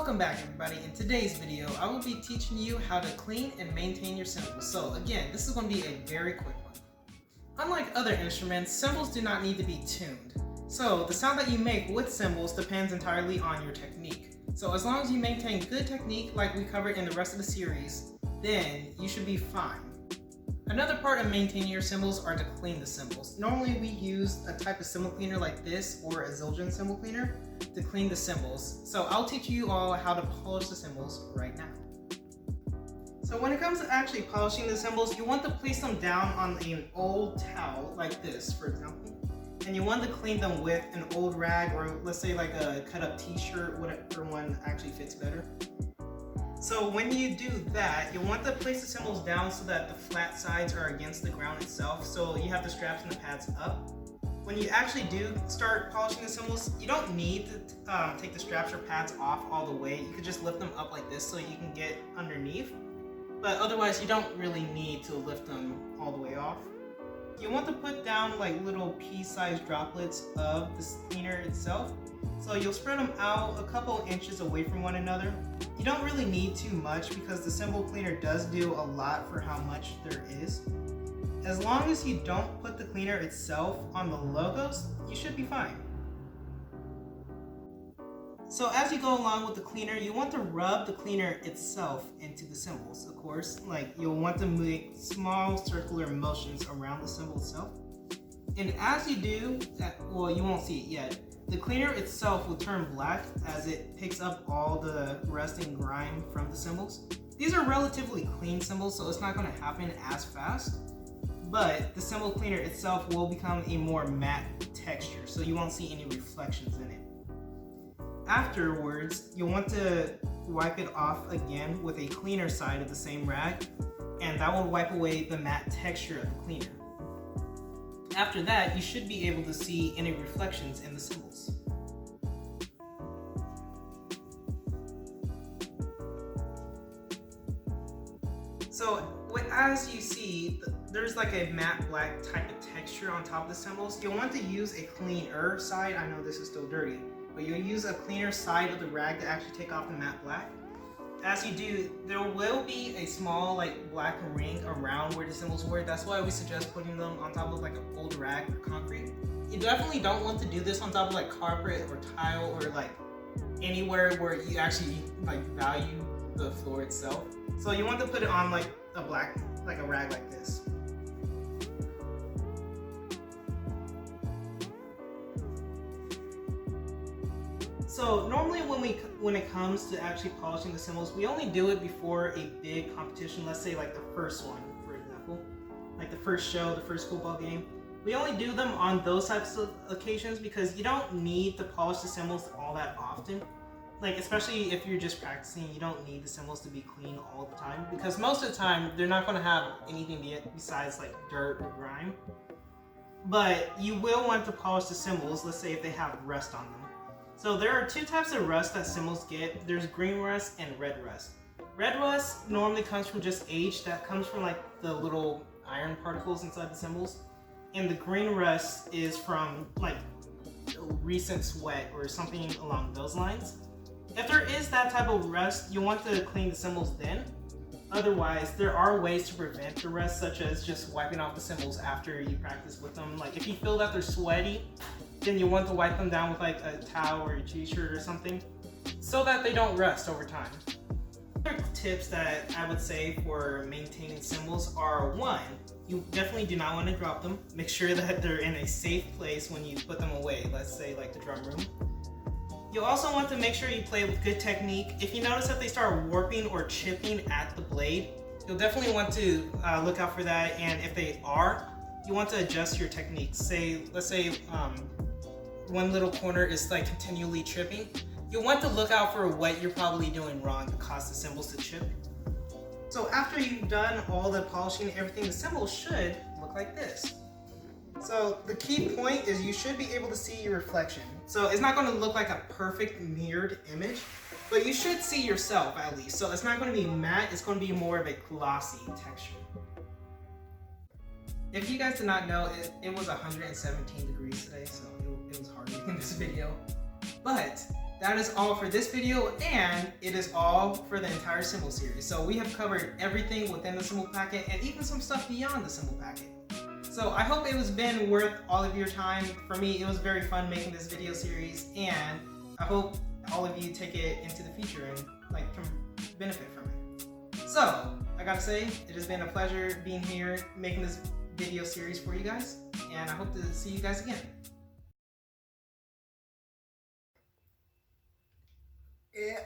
Welcome back everybody. In today's video, I will be teaching you how to clean and maintain your cymbals. So again, this is going to be a very quick one. Unlike other instruments, cymbals do not need to be tuned. So the sound that you make with cymbals depends entirely on your technique. So as long as you maintain good technique like we covered in the rest of the series, then you should be fine. Another part of maintaining your cymbals are to clean the cymbals. Normally we use a type of cymbal cleaner like this or a Zildjian cymbal cleaner to clean the cymbals. So I'll teach you all how to polish the cymbals right now. So when it comes to actually polishing the cymbals, you want to place them down on an old towel like this, for example. And you want to clean them with an old rag, or let's say like a cut up t-shirt, whatever one actually fits better. So when you do that, you want to place the cymbals down so that the flat sides are against the ground itself, so you have the straps and the pads up. When you actually do start polishing the cymbals, you don't need to take the straps or pads off all the way. You could just lift them up like this so you can get underneath. But otherwise, you don't really need to lift them all the way off. You want to put down like little pea-sized droplets of the cleaner itself. So you'll spread them out a couple inches away from one another. You don't really need too much because the cymbal cleaner does do a lot for how much there is. As long as you don't put the cleaner itself on the logos, you should be fine. So as you go along with the cleaner, you want to rub the cleaner itself into the cymbals, of course. Like you'll want to make small circular motions around the cymbal itself. And as you do, well, you won't see it yet, the cleaner itself will turn black as it picks up all the resting grime from the cymbals. These are relatively clean cymbals, so it's not going to happen as fast. But the cymbal cleaner itself will become a more matte texture, so you won't see any reflections in it. Afterwards, you'll want to wipe it off again with a cleaner side of the same rag, and that will wipe away the matte texture of the cleaner. After that, you should be able to see any reflections in the cymbals. So as you see, there's like a matte black type of texture on top of the cymbals. You'll want to use a cleaner side. I know this is still dirty, but you'll use a cleaner side of the rag to actually take off the matte black. As you do, there will be a small like black ring around where the cymbals were. That's why we suggest putting them on top of like an old rag or concrete. You definitely don't want to do this on top of like carpet or tile or like anywhere where you actually like value the floor itself. So you want to put it on like a rag like this. So normally when it comes to actually polishing the cymbals, we only do it before a big competition. Let's say like the first one, for example, like the first show, the first football game. We only do them on those types of occasions because you don't need to polish the cymbals all that often. Like especially if you're just practicing, you don't need the cymbals to be clean all the time because most of the time they're not going to have anything besides like dirt or grime. But you will want to polish the cymbals, let's say if they have rust on them. So there are two types of rust that cymbals get. There's green rust and red rust. Red rust normally comes from just age. That comes from like the little iron particles inside the cymbals. And the green rust is from like recent sweat or something along those lines. If there is that type of rust, you'll want to clean the cymbals then. Otherwise, there are ways to prevent the rust, such as just wiping off the cymbals after you practice with them. Like if you feel that they're sweaty, then you want to wipe them down with like a towel or a t-shirt or something so that they don't rust over time. Other tips that I would say for maintaining cymbals are: one, you definitely do not want to drop them. Make sure that they're in a safe place when you put them away, let's say like the drum room. You'll also want to make sure you play with good technique. If you notice that they start warping or chipping at the blade, you'll definitely want to look out for that, and if they are, you want to adjust your technique. Let's say one little corner is like continually tripping. You'll want to look out for what you're probably doing wrong to cause the cymbals to chip. So after you've done all the polishing and everything, the cymbals should look like this. So the key point is you should be able to see your reflection. So it's not going to look like a perfect mirrored image, but you should see yourself at least. So it's not going to be matte, it's going to be more of a glossy texture. If you guys did not know, it was 117 degrees today, so it was hard making this video. But that is all for this video, and it is all for the entire Cymbal series. So we have covered everything within the Cymbal packet and even some stuff beyond the Cymbal packet. So I hope it was been worth all of your time. For me, it was very fun making this video series, and I hope all of you take it into the future and can benefit from it. So I gotta say, it has been a pleasure being here making this video series for you guys, and I hope to see you guys again. Yeah.